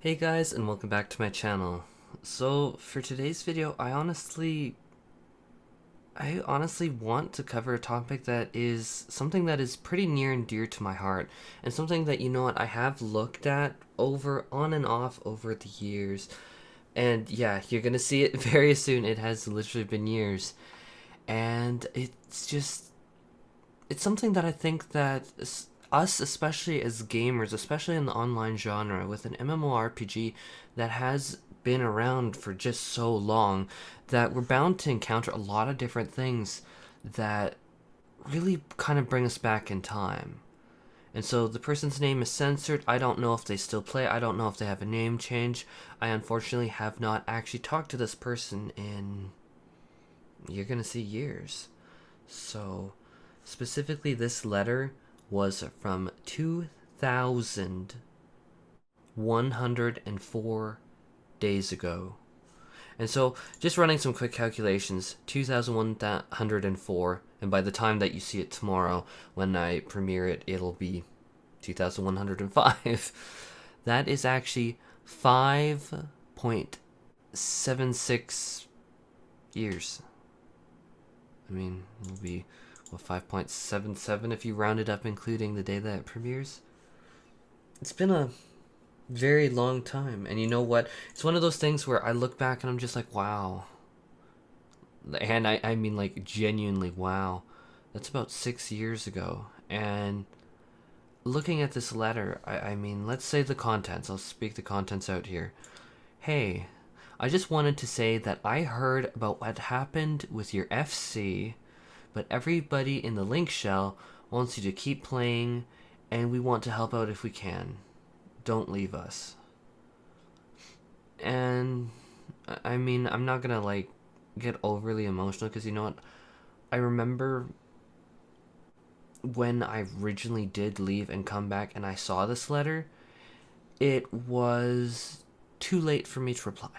Hey guys, and welcome back to my channel. So for today's video, I honestly want to cover a topic that is something that is pretty near and dear to my heart, and something that, you know what, I have looked at over on and off over the years. And yeah, you're gonna see it very soon. It has literally been years. And it's something that I think that us, especially as gamers, especially in the online genre, with an MMORPG that has been around for just so long, that we're bound to encounter a lot of different things that really kind of bring us back in time. And so the person's name is censored. I don't know if they still play. I don't know if they have a name change. I unfortunately have not actually talked to this person in, you're gonna see, years. So, specifically, this letter was from 2,104 days ago. And so, just running some quick calculations, 2,104, and by the time that you see it tomorrow, when I premiere it, it'll be 2,105. That is actually 5.76 years. I mean, it'll be, what, 5.77 if you round it up, including the day that it premieres? It's been a very long time. And you know what? It's one of those things where I look back and I'm just like, wow. And I mean, like, genuinely, wow. That's about 6 years ago. And looking at this letter, I mean, let's say the contents. I'll speak the contents out here. Hey, I just wanted to say that I heard about what happened with your FC, but everybody in the link shell wants you to keep playing, and we want to help out if we can. Don't leave us. And I mean, I'm not gonna like get overly emotional because you know what? I remember when I originally did leave and come back and I saw this letter, it was too late for me to reply.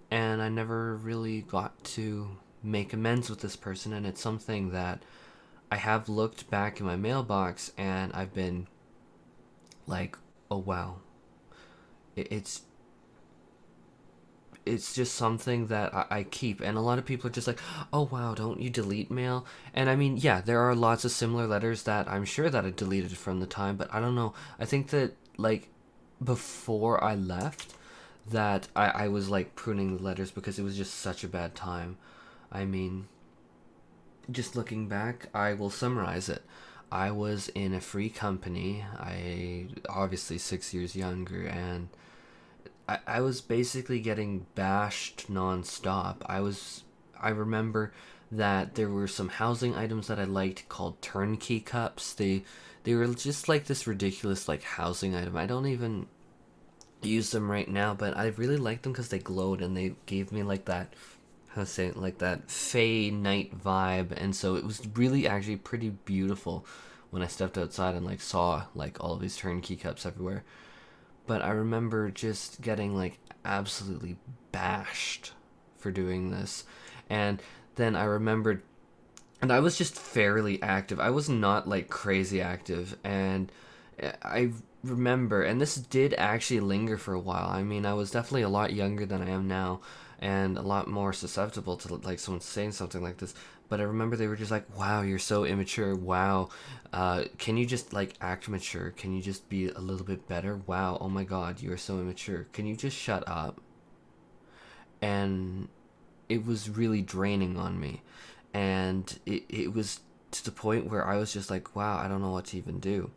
And I never really got to make amends with this person, and it's something that I have looked back in my mailbox and I've been like, oh wow. It's it's just something that I keep, and a lot of people are just like, oh wow, don't you delete mail? And I mean, yeah, there are lots of similar letters that I'm sure that I deleted from the time, but I don't know. I think that, like, before I left, that I was like pruning the letters because it was just such a bad time. I mean, just looking back, I will summarize it. I was in a free company. I obviously 6 years younger, and I was basically getting bashed nonstop. I remember that there were some housing items that I liked called turnkey cups. They were just like this ridiculous like housing item. I don't even use them right now, but I really liked them because they glowed and they gave me like that, how to say it, like that fey night vibe. And so it was really actually pretty beautiful when I stepped outside and like saw like all of these turnkey cups everywhere. But I remember just getting like absolutely bashed for doing this. And then I remembered, and I was just fairly active. I was not like crazy active. And I remember, and this did actually linger for a while. I mean, I was definitely a lot younger than I am now, and a lot more susceptible to like someone saying something like this. But I remember they were just like, "Wow, you're so immature. Wow, can you just like act mature? Can you just be a little bit better? Wow, oh my God, you are so immature. Can you just shut up?" And it was really draining on me, and it was to the point where I was just like, "Wow, I don't know what to even do."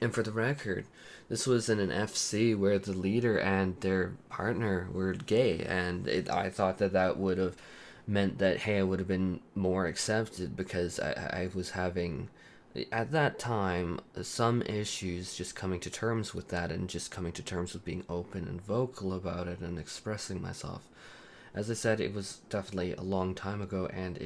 And for the record, this was in an FC where the leader and their partner were gay, and I thought that that would have meant that, hey, I would have been more accepted because I was having, at that time, some issues just coming to terms with that and just coming to terms with being open and vocal about it and expressing myself. As I said, it was definitely a long time ago, and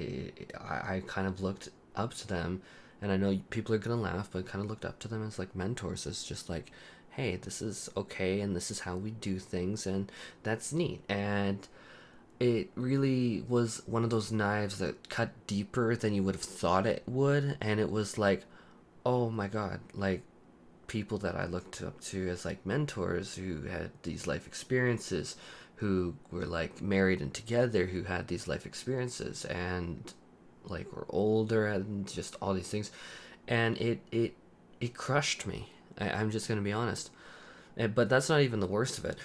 I kind of looked up to them. And I know people are gonna laugh, but I kind of looked up to them as like mentors, as just like, hey, this is okay, and this is how we do things, and that's neat. And it really was one of those knives that cut deeper than you would have thought it would, and it was like, oh my God, like, people that I looked up to as like mentors who had these life experiences, who were like married and together, who had these life experiences and like were older and just all these things, and it crushed me. I'm just gonna be honest. But that's not even the worst of it.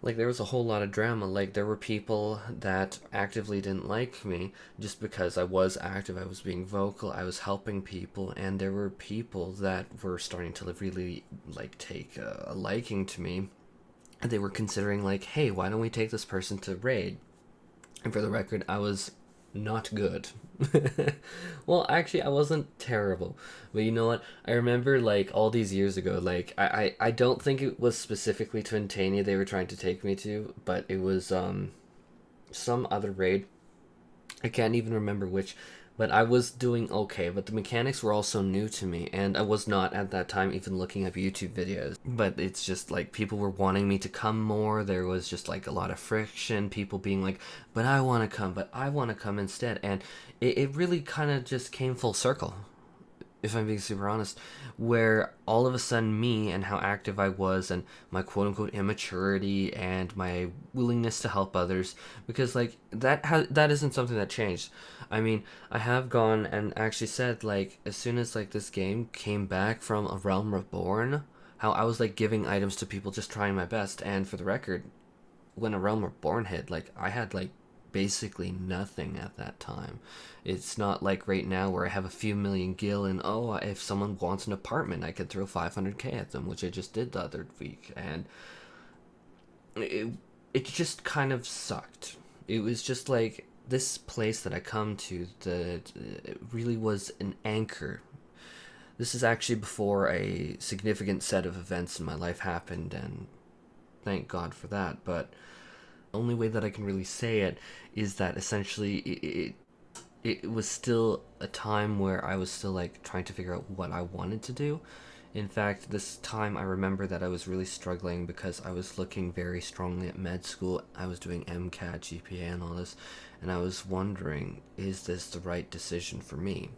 Like, there was a whole lot of drama. Like, there were people that actively didn't like me just because I was active, I was being vocal, I was helping people, and there were people that were starting to really like take a liking to me, and they were considering like, hey, why don't we take this person to raid? And for the record, I was not good. Well, actually, I wasn't terrible. But you know what? I remember, like, all these years ago, like, I don't think it was specifically to Twentania they were trying to take me to, but it was, some other raid. I can't even remember which, but I was doing okay. But the mechanics were also new to me, and I was not at that time even looking up YouTube videos. But it's just like people were wanting me to come more. There was just like a lot of friction. People being like, "But I want to come, but I want to come instead," and it really kind of just came full circle, if I'm being super honest, where all of a sudden me and how active I was and my quote unquote immaturity and my willingness to help others, because like that isn't something that changed. I mean, I have gone and actually said, like, as soon as like this game came back from A Realm Reborn, how I was like giving items to people, just trying my best. And for the record, when A Realm Reborn hit, like, I had like basically nothing at that time. It's not like right now where I have a few million gil and, oh, if someone wants an apartment, I could throw 500k at them, which I just did the other week, and it just kind of sucked. It was just like this place that I come to that really was an anchor. This is actually before a significant set of events in my life happened, and thank God for that. But only way that I can really say it is that essentially it was still a time where I was still like trying to figure out what I wanted to do. In fact, this time I remember that I was really struggling because I was looking very strongly at med school. I was doing MCAT, GPA, and all this, and I was wondering, is this the right decision for me?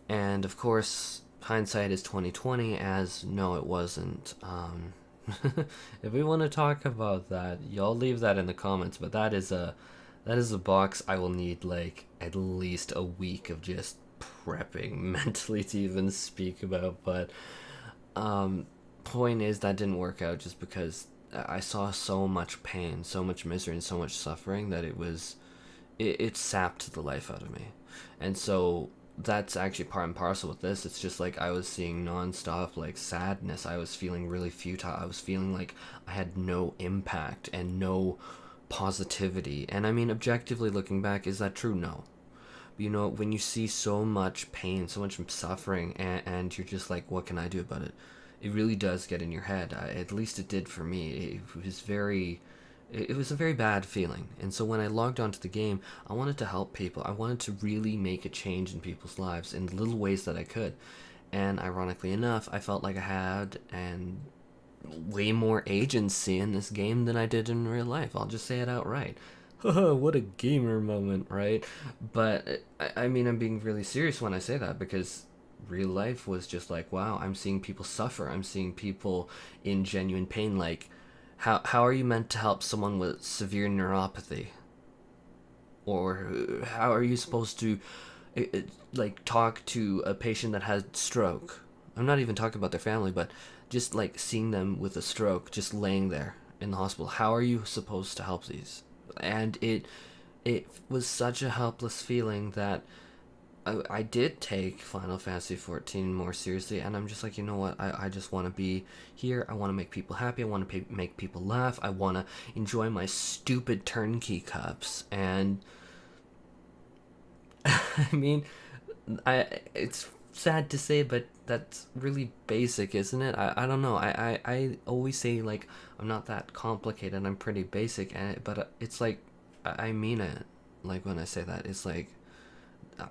And of course, hindsight is 2020. As no, it wasn't. If we want to talk about that, y'all leave that in the comments. But that is a box I will need like at least a week of just prepping mentally to even speak about. But point is that didn't work out just because I saw so much pain, so much misery, and so much suffering that it sapped the life out of me. And so that's actually part and parcel with this. It's just like I was seeing nonstop like sadness. I was feeling really futile. I was feeling like I had no impact and no positivity. And I mean, objectively looking back, is that true? No. But you know, when you see so much pain, so much suffering, and you're just like, what can I do about it? It really does get in your head. At least it did for me. It was a very bad feeling. And so when I logged onto the game, I wanted to help people. I wanted to really make a change in people's lives in the little ways that I could. And ironically enough, I felt like I had and way more agency in this game than I did in real life. I'll just say it outright. What a gamer moment, right? But I mean, I'm being really serious when I say that, because real life was just like, wow, I'm seeing people suffer. I'm seeing people in genuine pain. Like, how are you meant to help someone with severe neuropathy? Or how are you supposed to like talk to a patient that has stroke? I'm not even talking about their family, but just like seeing them with a stroke just laying there in the hospital. How are you supposed to help these? And it was such a helpless feeling that I did take Final Fantasy XIV more seriously, and I'm just like, you know what, I just want to be here. I want to make people happy. I want to make people laugh. I want to enjoy my stupid turnkey cups. And I mean, it's sad to say, but that's really basic, isn't it? I don't know. I always say, like, I'm not that complicated. I'm pretty basic, but it's like, I mean it. Like, when I say that, it's like,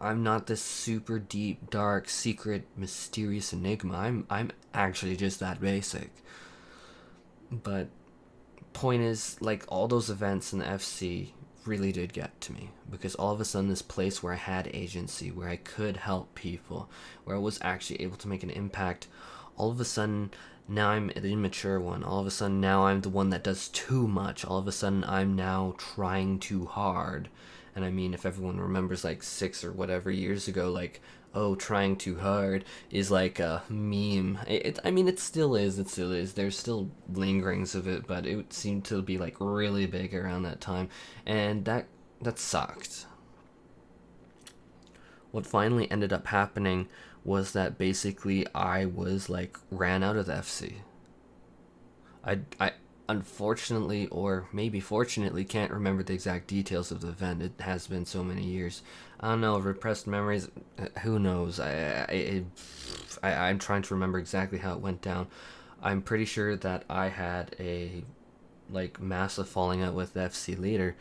I'm not this super deep, dark, secret, mysterious enigma. I'm actually just that basic. But point is, like, all those events in the FC really did get to me, because all of a sudden this place where I had agency, where I could help people, where I was actually able to make an impact, all of a sudden now I'm the immature one. All of a sudden now I'm the one that does too much. All of a sudden I'm now trying too hard. And I mean, if everyone remembers like 6 or whatever years ago, like, oh, trying too hard is like a meme. I mean, it still is. It still is. There's still lingerings of it, but it seemed to be like really big around that time, and that sucked. What finally ended up happening was that basically I was like ran out of the FC. I unfortunately, or maybe fortunately, can't remember the exact details of the event. It has been so many years. I don't know, repressed memories. Who knows? I'm trying to remember exactly how it went down. I'm pretty sure that I had a like massive falling out with the FC leader,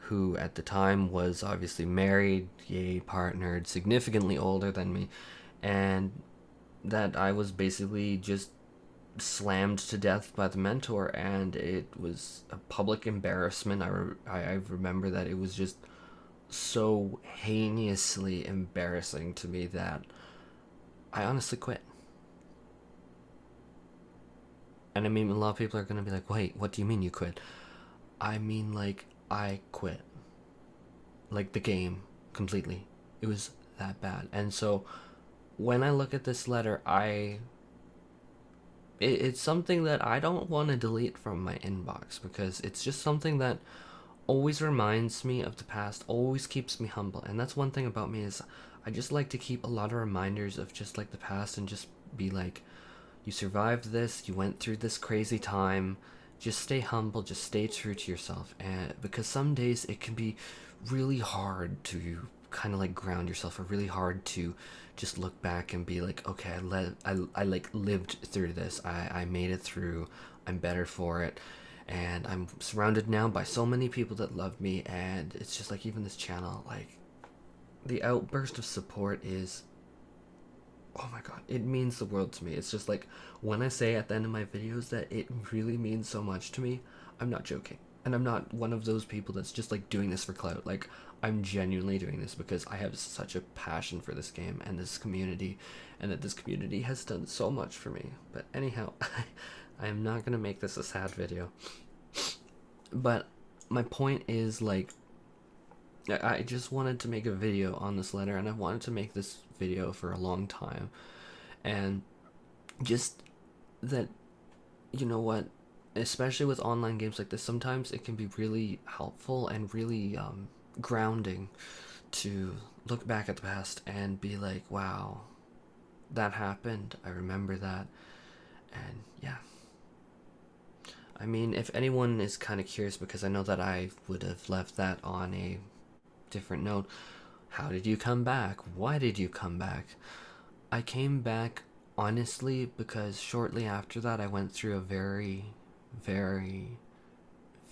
who at the time was obviously married, yay, partnered, significantly older than me, and that I was basically just slammed to death by the mentor, and it was a public embarrassment. I remember that it was just so heinously embarrassing to me that I honestly quit. And I mean, a lot of people are gonna be like, wait, what do you mean you quit? I mean, like, I quit. Like, the game completely. It was that bad. And so, when I look at this letter, it's something that I don't want to delete from my inbox, because it's just something that always reminds me of the past, always keeps me humble. And that's one thing about me, is I just like to keep a lot of reminders of just like the past, and just be like, you survived this, you went through this crazy time, just stay humble, just stay true to yourself. And because some days it can be really hard to kind of like ground yourself, or really hard to just look back and be like, okay, I like lived through this, I made it through, I'm better for it, and I'm surrounded now by so many people that love me. And it's just like, even this channel, like, the outburst of support is, oh my god, it means the world to me. It's just like, when I say at the end of my videos that it really means so much to me, I'm not joking. And I'm not one of those people that's just like doing this for clout. Like, I'm genuinely doing this because I have such a passion for this game and this community, and that this community has done so much for me. But anyhow, I am not gonna make this a sad video. But my point is, like, I just wanted to make a video on this letter, and I wanted to make this video for a long time. And just that, you know what, especially with online games like this, sometimes it can be really helpful and really grounding to look back at the past and be like, wow, that happened, I remember that. And yeah, I mean, if anyone is kind of curious, because I know that I would have left that on a different note, how did you come back? Why did you come back? I came back honestly because shortly after that I went through a very, very,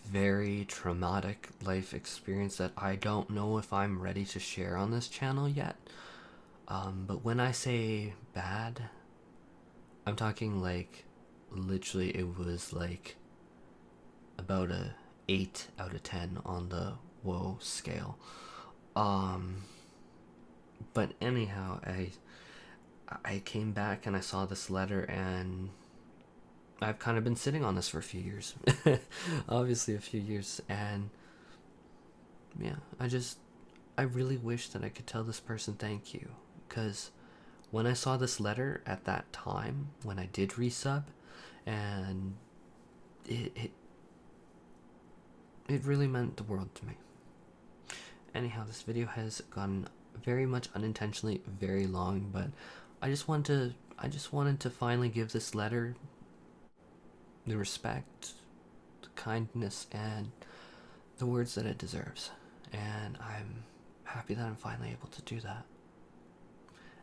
very traumatic life experience that I don't know if I'm ready to share on this channel yet. But when I say bad, I'm talking like, literally, it was like about a 8 out of 10 on the whoa scale. But anyhow, I came back and I saw this letter, and I've kind of been sitting on this for a few years. Obviously a few years. And yeah, I really wish that I could tell this person thank you, because when I saw this letter at that time, when I did resub, and it really meant the world to me. Anyhow, this video has gone very much unintentionally very long, but I just wanted to finally give this letter the respect, the kindness, and the words that it deserves. And I'm happy that I'm finally able to do that.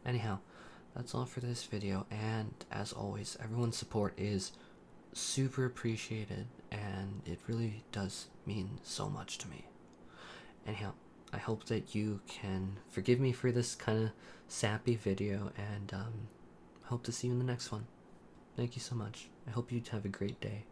Anyhow, that's all for this video, and as always, everyone's support is super appreciated, and it really does mean so much to me. Anyhow, I hope that you can forgive me for this kind of sappy video, and hope to see you in the next one. Thank you so much. I hope you have a great day.